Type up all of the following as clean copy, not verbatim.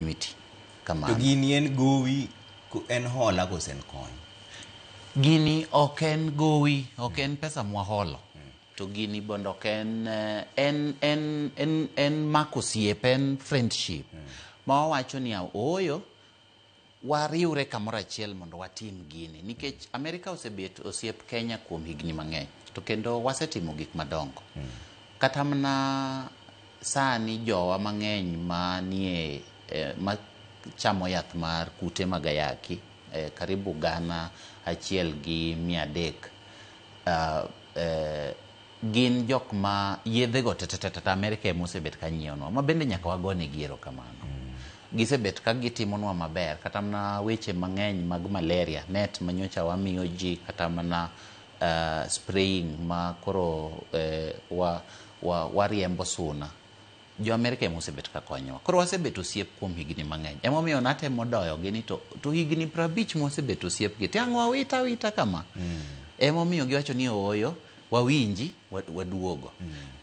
miti kama to gini en gowi en hola kosen kony gini oken gowi oken pesa mwaholo to gini bondo ken en makosiep en friendship ma wacho ni oyo wariure kamoro achiel mondo watim gini nikech Amerika osebet osiep Kenya kuom higni mang'eny to kendo wasetimo gik madongo kata mana sani jowa mang'eny manie machamo yath mar kute mag ayaki karibu 1,300 gin jok ma yedhego tetetete Amerika emosebet ka nyiewonwa ma bende nyaka wagone giero kamano gisebet ka gitimonwa maber kata mana weche mang'eny mag malaria net manyocha wamiyo ji kata mana spraying ma koro wariembo suna jo Amerika emosebet ka konyowa koro wasebet osiep kuom higni mang'eny emomiyo natemo doyogi ni to higni 50 mosebet osiep gi tiang' wawita kama emomiyo giwacho ni oyo wawinji waduogo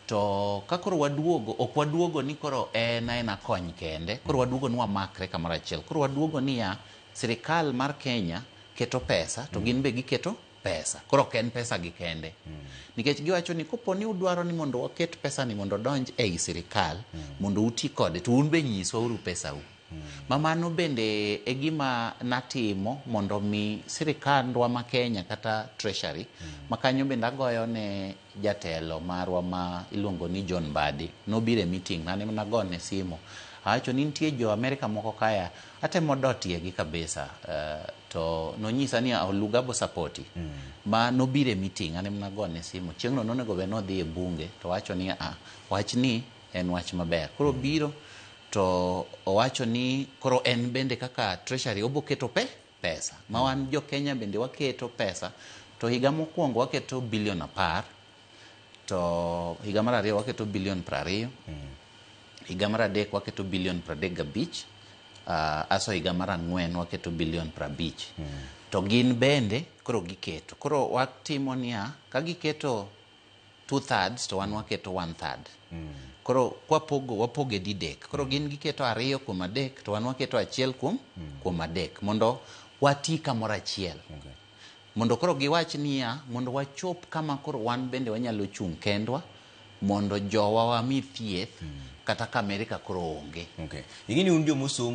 to ka koro waduogo ok waduogo ni koro en kony kende koro waduogo ni wamakre kamoro achiel koro waduogo ni ya sirikal mar Kenya keto pesa to gin be giketo pesa koro ok en pesa gi kende nikech giwacho ni kopo ni udwaro ni mondo waket pesa ni mondo donj ei sirikal mondo uti kode to un be nyiswa uru pesa u mamano bende e gima natimo mondo mi sirikandwa ma Kenya kata treasury makanyo bende agoyo ne jatelo marwa ma iluongo ni John Mbadi nobire meeting nane nagone simo awacho ni nitie jo Amerika moko kaya atemo dotie gi kabisa to nonyisa ni olugabo sapoti ma nobire meeting ane nagone simo chieng'no nonego be nodhi e bunge to wacho ni wach ni en wach maber koro biro to owacho ni koro en bende kaka treasury oboketo pesa ma wan jo Kenya bende waketo pesa to higa mokwongo waketo bilion 10 to higa mar ariyo waketo bilion 20 higa mar adek waketo bilion 35 aso higa mar ang'wen waketo bilion 50 to gin bende koro giketo koro watimo niya ka giketo 2/3 to wan waketo 1/3 koro wapoge didek koro gin giketo 2 kuom adek to wan waketo 1 kuom adek mondo wati kamoro achiel mondo koro giwach niya mondo wachop kama koro wan bende wanyalo chung' kendwa mondo jowa wami thieth kata ka Amerika koro onge ingini un jo mosomo